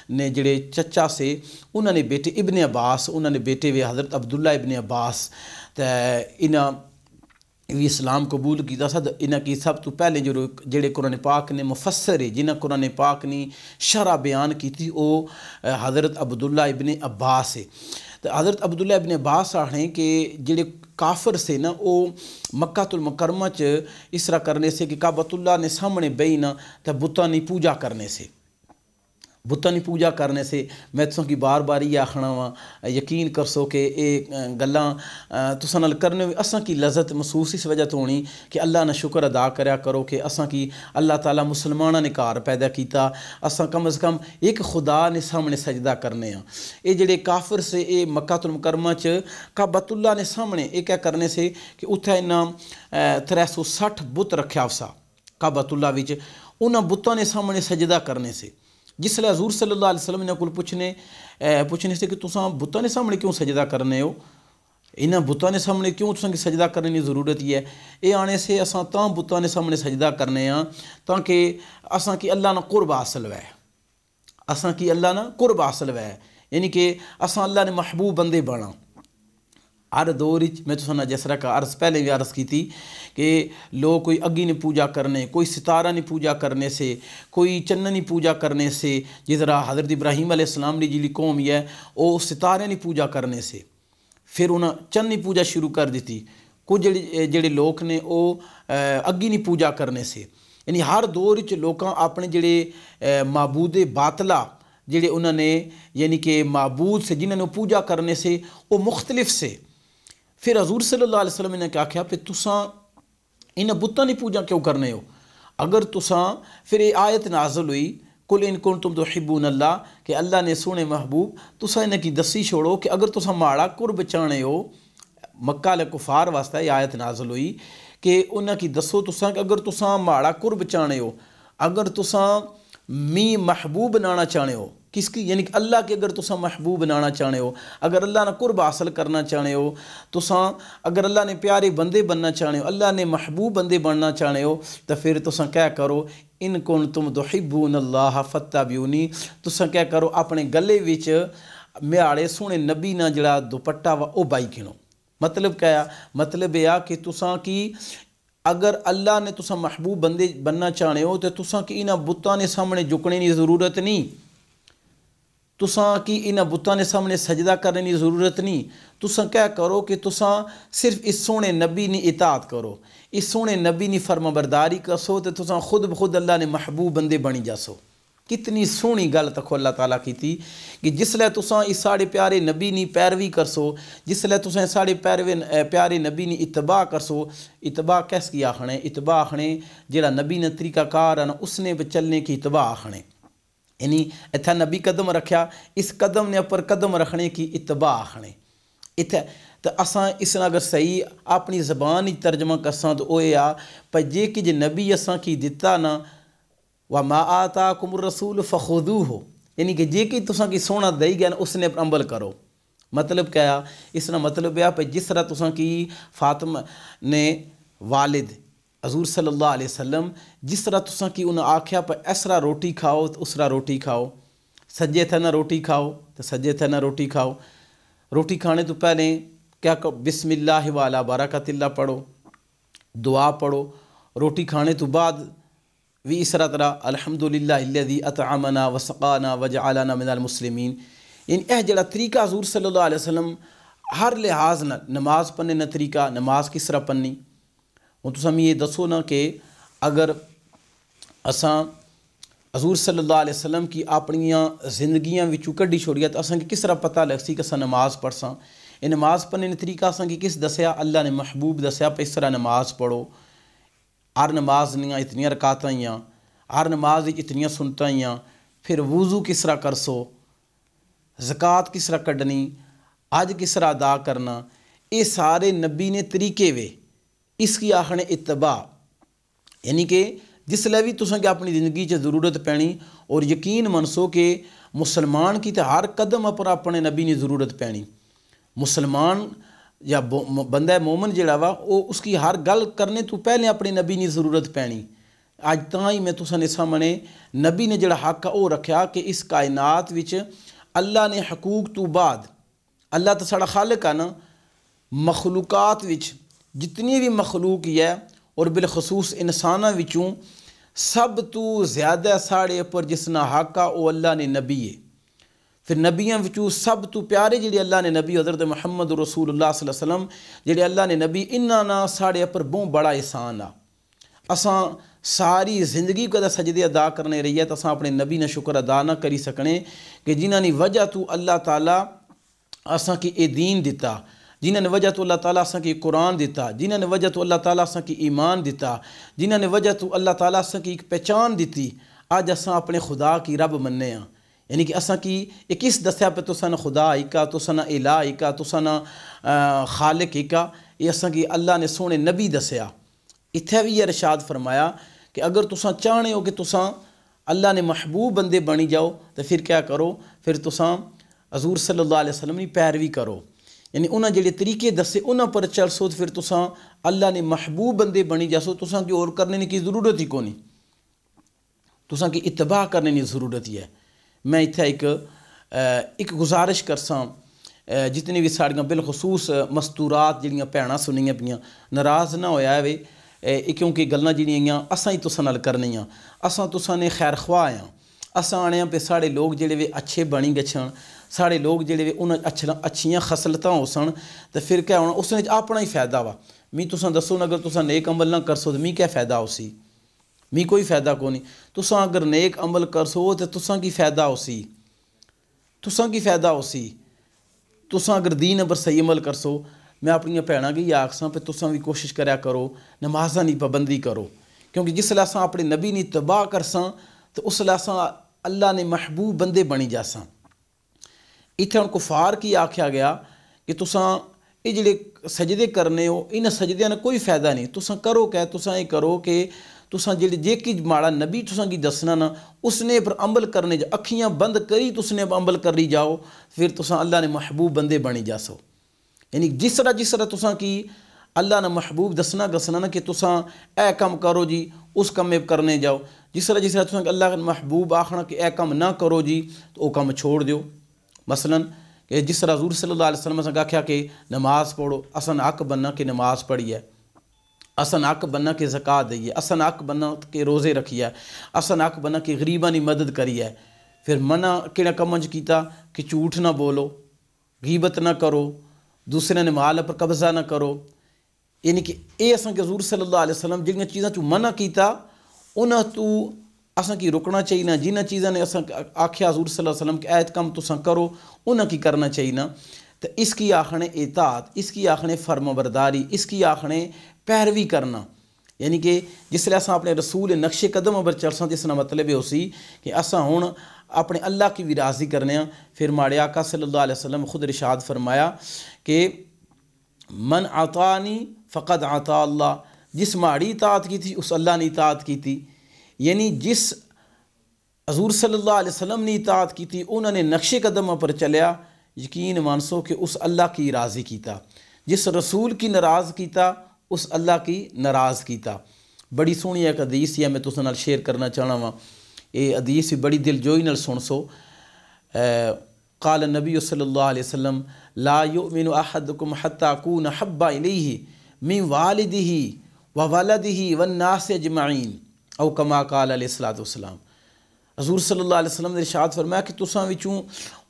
نے جڑے چچا سے انہوں نے بیٹے ابن عباس، انہوں نے بیٹے وے حضرت عبداللہ ابن عباس، تو انہاں بھی اسلام قبول کیتا سا۔ انہاں کی سب تو پہلے جڑے قرآن پاک نے مفسر ہے جنہاں قرآن پاک نے شرح بیان کی تھی وہ حضرت عبداللہ ابن عباس ہے۔ تو حضرت عبداللہ ابن عباس آخنے کہ جڑے کافر سے نا وہ مکہ المکرمہ چ اس طرح کرنے سے کہ کعبۃ اللہ نے سامنے بئی نا تو بتاں کی پوجا کرنے سے، بتاں کی پوجا کرنے سے میں تساں کی بار بار یہ آخنا وا، یقین کر سو کہ یہ گلاں تساں نال کرنے اساں کی لذت محسوس اس وجہ تو ہونی کہ اللہ نے شکر ادا کریا کرو کہ اساں کی اللہ تعالیٰ مسلمانہ نے کار پیدا کیتا، اساں کم از کم ایک خدا نے سامنے سجدہ کرنے ہیں۔ یہ جڑے کافر سے یہ مکہ المکرمہ چ کعبۃ اللہ نے سامنے یہ کیا کرنے سے کہ اتھے انہاں 360 بت رکھیا سا کعبۃ اللہ وچ، انہاں بتاں نے سامنے سجدہ کرنے سے، جس لئے حضور صلی اللہ علیہ وسلم نے کل پوچھنے سے کہ تساں بتاں نے سامنے کیوں سجدہ کرنے ہو، انہاں بتاں نے سامنے کیوں تساں کی سجدہ کرنے کی ضرورت ہی ہے، یہ آنے سے اساں تاں بتاں نے سامنے سجدہ کرنے ہاں تاکہ اساں کی اللہ نہ قرب حاصل ہوئے، اساں کی اللہ نہ قرب حاصل ہوئے، یعنی کہ اساں اللہ نے محبوب بندے بنا۔ ہر دور میں تو سنا جس طرح کا عرض پہلے بھی عرض کی تھی کہ لوگ کوئی اگی نے پوجا کرنے، کوئی ستارہ نے پوجا کرنے سے، کوئی چنن نے پوجا کرنے سے، جس طرح حضرت ابراہیم علیہ السلام نے جی قوم ہے وہ ستارے نے پوجا کرنے سے پھر انہاں چند نے پوجا شروع کر دیتی، کچھ جڑے لوگ نے وہ اگی نے پوجا کرنے سے، یعنی ہر دور لوکاں اپنے جڑے معبود باطلہ جڑے انہوں نے یعنی کہ معبود سے جنہوں نے پوجا کرنے سے وہ مختلف سے، پھر حضور صلی اللہ علیہ وسلم نے کیا کہا پھر تساں انہاں بتاں دی پوجا کیوں کرنے ہو، اگر تساں پھر یہ آیت نازل ہوئی قل ان کنتم تحبون اللہ کہ اللہ نے سونے محبوب تساں انہاں کی دسی چھوڑو کہ اگر تساں ماڑا قرب چاہنے ہو، مکہ والے کفار واسطے یہ آیت نازل ہوئی کہ انہاں کی دسو تساں کہ اگر تساں ماڑا قرب چاہنے ہو، اگر تساں می محبوب بنانا چاہنے ہو، کس کی یعنی کہ اللہ کے اگر تساں محبوب بنانا چاہنے ہو، اگر اللہ نے قرب حاصل کرنا چاہنے ہو، تساں اگر اللہ نے پیارے بندے بننا چاہنے ہو، اللہ نے محبوب بندے بننا چاہنے ہو، تو پھر تساں کیا کرو ان کنتم تحبون اللہ فاتبعونی، تساں کیا کرو اپنے گلے وچ میاڑے سونے نبی نہ جڑا دوپٹہ وا او بائی کھنو۔ مطلب کیا مطلب یہ کہ تساں کی اگر اللہ نے تساں محبوب بندے بننا چاہنے ہو تو تساں کی انہاں بتاں نے سامنے جھکنے کی ضرورت نہیں، تساں کی انہاں بتاں نے سامنے سجدہ کرنے کی ضرورت نہیں، تساں کیا کرو کہ تساں صرف اس سونے نبی نے اطاعت کرو، اس سونے نبی نے فرما برداری کرسو تو تساں خود بخود اللہ نے محبوب بندے بنی جاسو۔ کتنی سونی گل تکو اللہ تعالیٰ کی تھی کہ جسلے تساں اس ساڑے پیارے نبی نی پیروی کرسو، جسلے تساں ساڑے پیارے نبی نی اتباع کرسو، اتباع کیس کی آخنے؟ اتباع آخنے جڑا نبی نے طریقہ کار ہے نا اس نے چلنے کی اتباع آخنے، یعنی اتھا نبی قدم رکھیا اس قدم نے پر قدم رکھنے کی اتباع آخنے۔ اتھا تو اساں اس نے اگر صحیح اپنی زبان ہی ترجمہ کرساں تو وہ یہ پر جے کہ جے نبی اساں کی دیتا نا وَمَا آتَاكُمُ الرَّسُولُ فَخُذُوهُ، یعنی کہ جے کہ تساں کی سونا دئی گیا نا اس نے پر عمل کرو۔ مطلب کیا ہے؟ اس نے مطلب ہے جس طرح تساں کی فاطمہ نے والد حضور صلی اللہ علیہ وسلم جس طرح تساں کی انہیں آکھیا پر اس طرح روٹی کھاؤ تو اس طرح روٹی کھاؤ، سجے تھے نہ روٹی کھاؤ تو سجے تھے نہ روٹی کھاؤ، روٹی کھانے تو پہلے کیا کہ بسم اللہ وعلی برکت اللہ پڑھو، دعا پڑھو، روٹی کھانے تو بعد بھی اس طرح الحمدللہ الذی اطعمنا وسقانا وجعلنا من المسلمین، یعنی جڑا طریقہ حضور صلی اللہ علیہ وسلم ہر لحاظ نہ نماز پڑھنے نہ طریقہ نماز کس طرح پڑھنی۔ ہوں تساں یہ دسو نا کہ اگر اساں حضور صلی اللہ علیہ وسلم کی اپنیاں زندگیاں وچوں کڈی چھوڑیا تو اساں کی کس طرح پتہ لگ سی کہ اساں نماز پڑھساں؟ یہ نماز پڑھنے طریقہ اساں کی کس دسیا؟ اللہ نے محبوب دسیا پہ اس طرح نماز پڑھو، ہر نماز نیاں اتنی رکعتاں ہیاں، ہر نماز اتنی سنتاں ہیاں، پھر وضو کس طرح کرسو، زکوٰۃ کس طرح کڈنی، حج کس طرح ادا کرنا، یہ سارے نبی نے طریقے وے، اس کی آخنے اتباع، یعنی کہ جس لئے بھی تساں کہ اپنی زندگی چ ضرورت پینی اور یقین منسو کہ مسلمان کی تو ہر قدم پر اپنے نبی نے ضرورت پینی۔ مسلمان یا بندہ مومن جڑا وا وہ اس کی ہر گل کرنے تو پہلے اپنے نبی نے ضرورت پینی۔ اج تاں ہی میں تساں نے سامنے نبی نے جڑا حق وہ رکھیا کہ اس کائنات وچ اللہ نے حقوق تو بعد، اللہ تو ساڑا خالق ہے نا، مخلوقات وچ جتنی بھی مخلوق ہے اور بالخصوص انساناں وچوں سب تو زیادہ ساڑے پر جس نا حق ہے وہ اللہ نے نبی ہے۔ پھر نبیاں وچوں سب تو پیارے جڑے اللہ نے نبی حضرت محمد رسول اللہ صلی اللہ علیہ وسلم جڑے اللہ نے نبی انہاں نا ساڑے پر بہت بڑا احسان آ۔ اساں ساری زندگی کو سجدے ادا کرنے رہی ہے تو اساں اپنے نبی نے شکر ادا نہ کری سکنے کہ جنہاں نے وجہ تو اللہ تعالیٰ اساں کی اے دین دیتا، جنہاں نے وجہ تو اللہ تعالیٰ اساں کی قرآن دیتا، جنہاں نے وجہ تو اللہ تعالیٰ اساں کی ایمان دیتا، جنہاں نے وجہ تو اللہ تعالیٰ اساں کی ایک پہچان دیتی، آج اساں اپنے خدا کی رب مننے ہیں، یعنی کہ اساں کی ایک اس دسیا پہ تساں نہ خدا ایکا، تساں نہ الہ ایکا، تساں نہ خالق ایکا، یہ اساں کی اللہ نے سونے نبی دسیا۔ اتھے بھی یہ ارشاد فرمایا کہ اگر تساں چاہنے ہو کہ تساں اللہ نے محبوب بندے بنی جاؤ تو پھر کیا کرو؟ پھر تساں حضور صلی اللہ علیہ وسلم کی پیروی کرو، یعنی انہاں جڑے طریقے دسے انہاں پر چلسو تو پھر تساں اللہ نے محبوب بندے بنی جاسو، تساں کی اور کرنے کی ضرورت ہی کونی، تساں کی اتباع کرنے کی ضرورت ہی ہے۔ میں اتھے ایک گزارش کرساں جتنی بھی ساڑیاں بالخصوص مستورات جڑیاں بھیناں سنیاں پیاں ناراض نہ ہویا وے، کیونکہ گلاں جڑیاں اساں ہی تساں نال کرنیاں، اساں تساں نے خیر خواہ ہاں، اساں آنے پہ ساڑے لوگ جڑے وے اچھے بنی گچھن، ساڑے لوگ جڑے وے انہاں اچھیاں خصلتاں ہو سن تو پھر کیا ہونا اس نے اپنا ہی فائدہ وا۔ می تساں دسو اگر تساں نیک عمل نہ کرسو تو می کیا فائدہ ہو سی؟ می کوئی فائدہ کو نہیں۔ تساں اگر نیک عمل کرسو تو تساں کی فائدہ ہو سی، تساں کی فائدہ ہو سی۔ تساں اگر دین پر صحیح عمل کرسو، میں اپنی بھیناں کی آکھساں پہ تساں بھی کوشش کریا کرو نمازاں دی پابندی کرو، کیونکہ جس لئے اساں اپنے نبی نے اتباع کرساں تو اس لئے اساں اللہ نے محبوب بندے بنی جاساں۔ اتھے ان کفار کی آکھیا گیا کہ تساں یہ جڑے سجدے کرنے ہو انہاں سجدیاں نے کوئی فائدہ نہیں، تساں کرو کہ تساں یہ کرو کہ تساں جے کی ماڑا نبی تساں کی دسنا نا اس نے پر عمل کرنے جا، اکھیاں بند کری تس نے عمل کری جاؤ، پھر تساں اللہ نے محبوب بندے بنی جاسو۔ یعنی جس طرح تساں کی اللہ نے محبوب دسنا گسنا نا کہ تساں اے کم کرو جی اس کم میں کرنے جاؤ، جس طرح تساں کہ اللہ نے محبوب آخنا کہ اے کم نہ کرو جی تو وہ کم چھوڑ دیو۔ مثلا کہ جس طرح حضور صلی اللہ علیہ وسلم سے کہا کہ نماز پڑھو، اساں حق بننا کہ نماز پڑھی ہے، اساں حق بننا کہ زکوٰۃ دئی ہے، اساں حق بننا کہ روزے رکھی ہے، اساں حق بننا کہ غریباں کی مدد کری ہے۔ پھر منع کہڑا کمنج کیتا کہ جھوٹ نہ بولو، غیبت نہ کرو، دوسرے نے مال پر قبضہ نہ کرو، یعنی کہ اے اساں کہ حضور صلی اللہ علیہ وسلم جڑیاں چیزاں تو منع کیتا انہاں تو اساں کی رکنا چاہیے، جنہ چیزاں نے اساں آکھیا حضور صلی اللہ علیہ وسلم کہ ایت کم تساں کرو انہاں کی کرنا چاہیے، تو اس کی آخنے اطاعت، اس کی آخنے فرما برداری، اس کی آخنے پیروی کرنا، یعنی کہ جس لئے اساں اپنے رسول نقش قدم پر چلساں، جس کا مطلب یہ سی کہ اساں ہون اپنے اللہ کی بھی راضی کرنے ہیں۔ پھر ماڑے آقا صلی اللہ علیہ وسلم خود ارشاد فرمایا کہ من اطاعنی فقد اطاع اللہ، جس ماڑی اطاعت کی تھی اس اللہ نے اطاعت کی تھی، یعنی جس حضور صلی اللہ علیہ وسلم نے اطاعت کی تھی، انہوں نے نقش قدم پر چلیا، یقین مانسو کہ اس اللہ کی راضی کیتا، جس رسول کی ناراض کیتا اس اللہ کی ناراض کیتا۔ بڑی سونی ایک حدیث ہے، میں تساں نال شیئر کرنا چاہنا وا، یہ حدیث بڑی دل جوئی نال سن سو۔ قال النبی صلی اللہ علیہ وسلم لا یؤمن احدکم حتی اکون احب الیہ من والدہ وولدہ والناس اجمعین، او کما قال علیہ الصلوۃ والسلام۔ حضور صلی اللہ علیہ وسلم نے ارشاد فرمایا کہ تساں وچوں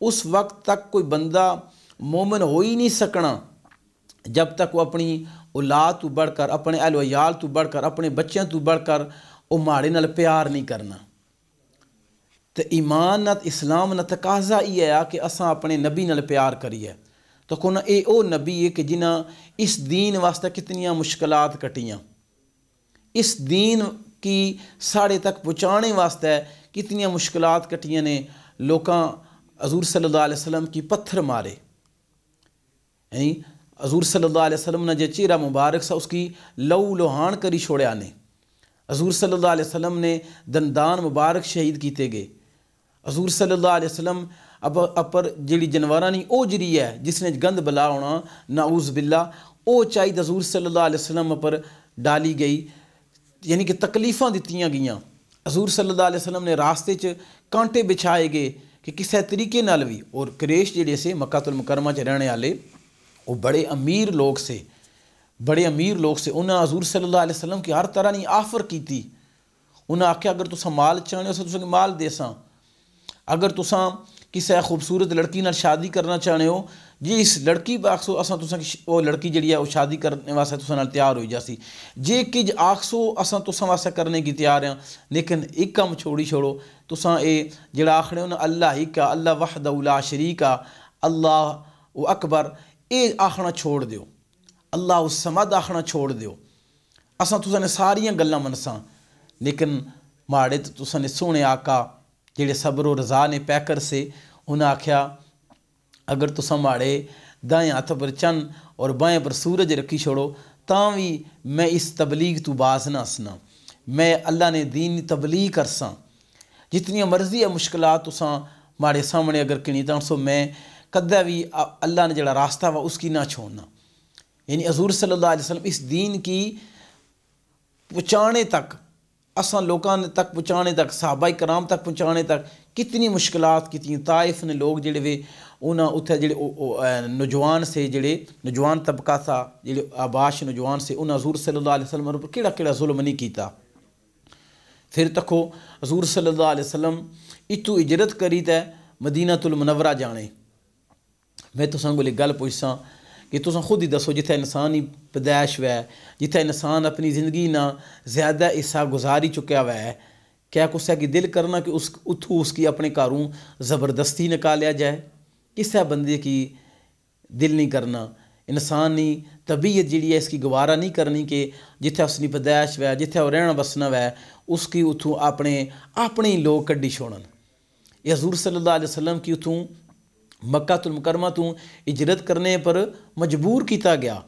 اس وقت تک کوئی بندہ مومن ہو ہی نہیں سکنا جب تک وہ اپنی اولاد تو بڑھ کر، اپنے اہل و عیال تو بڑھ کر، اپنے بچیاں تو بڑھ کر وہ ماڑے نال پیار نہیں کرنا۔ تو ایمان نہ اسلام نہ تقاضا یہ ہے کہ اساں اپنے نبی نال پیار کریے، تو کون اے او نبی ہے کہ جنہاں اس دین واسطے کتنیاں مشکلات کٹیاں، اس دین کی ساڑے تک پہنچانے واسطے کتنیاں مشکلات کٹیاں نے، لوکاں حضور صلی اللہ علیہ وسلم کی پتھر مارے، یعنی حضور صلی اللہ علیہ وسلم نے جو چہرہ مبارک سا اس کی لہو لوہان کری چھوڑیا نے، حضور صلی اللہ علیہ وسلم نے دندان مبارک شہید کیتے گئے، حضور صلی اللہ علیہ وسلم اپر جڑی جنورانی او جری ہے جس نے گند بلا ہونا نعوذ باللہ، او چاہید حضور صلی اللہ علیہ وسلم پر ڈالی گئی، یعنی کہ تکلیفاں دتیاں گئیاں۔ حضور صلی اللہ علیہ وسلم نے راستے کانٹے بچھائے گئے کہ کسے طریقے نال بھی، اور قریش جڑے سے مکہ المکرمہ چ رہنے والے وہ بڑے امیر لوگ سے، بڑے امیر لوگ سے، انہاں حضور صلی اللہ علیہ وسلم کی ہر طرح نہیں آفر کی تھی، انہاں آکھیا اگر تساں مال چاہنے ہو تساں مال دے ساں، اگر تساں کسے خوبصورت لڑکی نال شادی کرنا چاہنے ہو جی اس لڑکی آکسو اساں تساں وہ لڑکی جڑی ہے وہ شادی کرنے واسطے تساں نال تیار ہوئی جاسی، جے کج آکسو اساں تساں واسطے کرنے کی تیار ہیں، لیکن ایک کم چھوڑی چھوڑو، تساں اے جڑا آکھنے ہو نا اللہ ہی کا، اللہ وحدہ لا شریک، اللہ اکبر، اے آخنا چھوڑ دیو، اللہ الصمد آخنا چھوڑ دیو، اساں تساں نے ساریاں گلاں منساں، لیکن ماڑے تو تساں نے سونے آقا جڑے صبر و رضا نے پیکر سے، انہاں آکھیا اگر تساں ماڑے دائیں ہاتھ پر چن اور بائیں پر سورج رکھی چھوڑو تاں بھی میں اس تبلیغ تو باز نہ سنا، میں اللہ نے دین تبلیغ کرساں، جتنی مرضی ہے مشکلات تساں ماڑے سامنے اگر کنی تاں سو میں کدہ بھی اللہ نے جڑا راستہ وا اس کی نہ چھوڑنا۔ یعنی حضور صلی اللہ علیہ وسلم اس دین کی پہنچانے تک، اساں لوکاں تک پہنچانے تک، صحابہ کرام تک پہنچانے تک کتنی مشکلات کیتیں۔ طائف نے لوگ جڑے وے انہاں اتھے جڑے نوجوان سے، جڑے نوجوان طبقہ تھا، جڑے آباش نوجوان سے، انہاں حضور صلی اللہ علیہ وسلم پر کیڑا کیڑا ظلم نہیں کیتا۔ پھر تکو حضور صلی اللہ علیہ وسلم اتو ہجرت کری تے مدینہ المنورہ جانے۔ میں تساں کو گل پوچھساں کہ تساں خود ہی دسو جتھے انسانی پیدائش ہے، جتھے انسان اپنی زندگی نہ زیادہ حصہ گزاری چکیا ہوا ہے، کیا کسے کی دل کرنا کہ اتھو اس کی اپنے کاروں زبردستی نکالیا جائے؟ کسے بندے کی دل نہیں کرنا، انسانی طبیعت جڑی ہے اس کی گوارا نہیں کرنی کہ جتھے اس کی پیدائش ہے، جتھے وہ رہنا بسنا ہے، اس کی اتھو اپنے لوگ کڈی چھوڑن۔ یہ حضور صلی اللہ علیہ وسلم کی اتھوں مکہ المکرمہ تو ہجرت کرنے پر مجبور کیتا گیا۔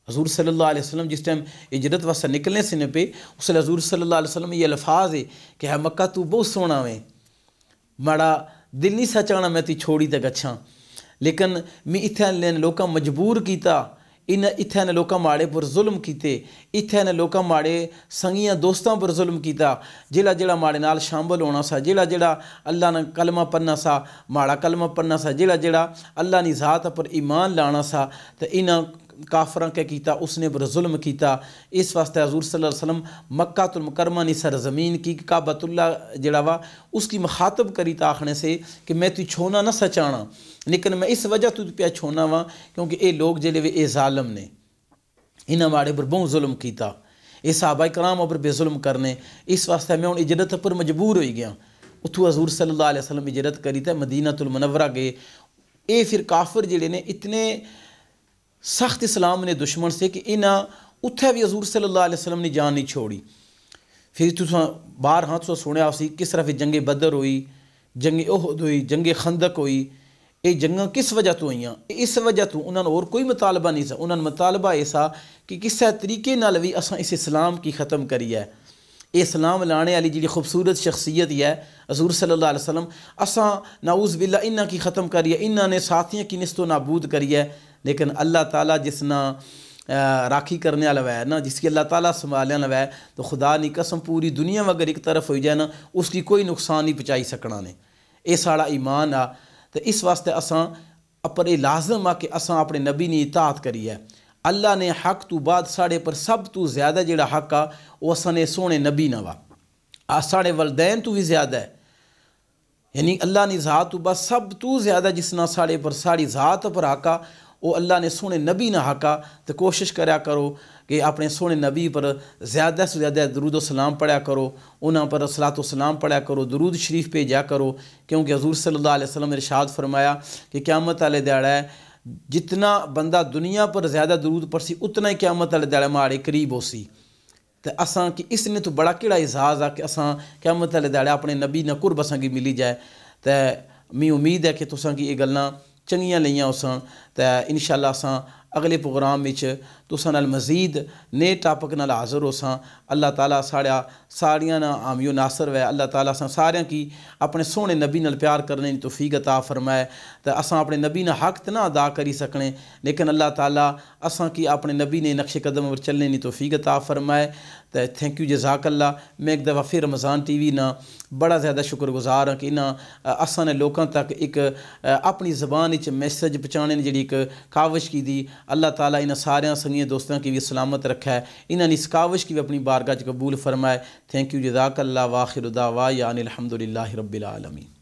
حضور صلی اللہ علیہ وسلم جس ٹائم ہجرت واسطے نکلنے سے نے پہ اس لیے حضور صلی اللہ علیہ وسلم یہ الفاظ ہے کہ ہے مکہ تو بہت سونا میں، ماڑا دل نہیں سچانا میں تی چھوڑی تے گچھاں، لیکن میں اتھے نے لوکاں مجبور کیتا، اتھے نے لوکاں ماڑے پر ظلم کیتے، اتھے نے لوکاں ماڑے سنگیاں دوستاں پر ظلم کیتا، جڑا ماڑے نال شامل ہونا سا، جڑا اللہ نے کلمہ پڑھنا سا ماڑا کلمہ پڑھنا سا، جڑا اللہ نے ذات پر ایمان لانا سا، تو انہاں کافراں کے کیتا، اس نے پر ظلم کیتا۔ اس واسطے حضور صلی اللہ علیہ وسلم مکہ المکرمہ نی سرزمین کی کعبۃ اللہ جڑا وا اس کی مخاطب کری تاخنے سے کہ میں تی چھونا نہ سچانا، لیکن میں اس وجہ تو پیا چھونا وا کیونکہ اے لوگ جڑے وے اے ظالم نے، انہاں ماڑے پر بہت ظلم کیتا، یہ صحابہ کرام اوپر بے ظلم کرنے، اس واسطے میں ہوں ہجرت پر مجبور ہوئی گیا۔ اتھو حضور صلی اللہ علیہ وسلم ہجرت کری تے مدینہ المنورہ گئے۔ اے پھر کافر جڑے نے اتنے سخت اسلام نے دشمن سے کہ انہاں اتھے بھی حضور صلی اللہ علیہ وسلم نے جان نہیں چھوڑی۔ پھر تساں بار ہاں تو سنیا اسی کس طرح جنگ بدر ہوئی، جنگ احد ہوئی، جنگ خندق ہوئی۔ یہ جنگاں کس وجہ تو ہوئیاں؟ اس وجہ تو انہوں نے اور کوئی مطالبہ نہیں سا، انہوں نے مطالبہ ایسا کہ کس طریقے نال بھی اساں اس اسلام کی ختم کری ہے۔ یہ اسلام لانے والی جی خوبصورت شخصیت ہی ہے حضور صلی اللہ علیہ وسلم، اساں نعوذ باللہ انہاں کی ختم کری ہے، انہاں نے ساتھیاں کی نست و نابود کری ہے۔ لیکن اللہ تعالیٰ جس نہ راکھی کرنے والا ہے نا، جس کی اللہ تعالیٰ سنبھالنے والا ہے، تو خدا نہیں قسم پوری دنیا میں اگر ایک طرف ہوئی جائے نا، اس کی کوئی نقصان نہیں پہنچائی سکنا نے۔ یہ ساڑا ایمان آ، تو اس واسطے اساں اپر یہ لازم آ کہ اساں اپنے نبی نے اطاعت کری ہے۔ اللہ نے حق تو بعد ساڑے پر سب تو زیادہ جڑا حق آ وہ اساں نے سونے نبی نہ وا، ساڑے والدین تو بھی زیادہ ہے، یعنی اللہ نے ذات تو بعد سب تو زیادہ جس نہ ساڑے پر ساڑی ذات پر حق آ وہ اللہ نے سونے نبی نہ حق آ۔ تو کوشش کریا کرو کہ اپنے سونے نبی پر زیادہ سے زیادہ درود و سلام پڑھیا کرو، انہاں پر صلاۃ و سلام پڑھیا کرو، درود شریف بھیجا کرو، کیونکہ حضور صلی اللہ علیہ وسلم نے ارشاد فرمایا کہ قیامت والے دیہڑے ہے جتنا بندہ دنیا پر زیادہ درود پڑھسی اتنا ہی قیامت والے دیہڑے ماڑے قریب ہو سی۔ تو اساں کہ اس نے تو بڑا کیڑا اعزاز آ کہ اساں قیامت والے دیہڑے اپنے نبی نہ قرب اساں کی ملی جائے۔ تو میں امید ہے کہ تساں کی یہ گلاں چنگیاں لیاں اساں، تو انشاءاللہ اساں اگلے پروگرام وچ تساں نال مزید نئے ٹاپک نال حاضر ہوساں۔ اللہ تعالیٰ ساڑیاں نا حامی و ناصر وے، اللہ تعالیٰ اساں ساریاں کی اپنے سونے نبی نال پیار کرنے کی توفیق عطا فرمائے۔ تو اساں اپنے نبی نا حق تے نہ ادا کری سکنے، لیکن اللہ تعالیٰ اساں کی اپنے نبی نے نقش قدم پر چلنے کی توفیق عطا فرمائے۔ تو تھینک یو، جزاک اللہ۔ میں ایک دفعہ پھر رمضان ٹی وی نا بڑا زیادہ شکر گزار ہاں کہ انہاں اساں نے لوکاں تک ایک اپنی زبان وچ میسج پہنچانے جڑی ایک کاوش کی دی۔ اللہ تعالیٰ انہاں سارے سنگیاں دوستاں کی بھی سلامت رکھا ہے، انہاں نے اس کاوش کی بھی اپنی بارگاہ قبول فرمائے۔ تھینک یو، جزاک اللہ، وآخر دعوانا ان الحمدللہ رب العالمین۔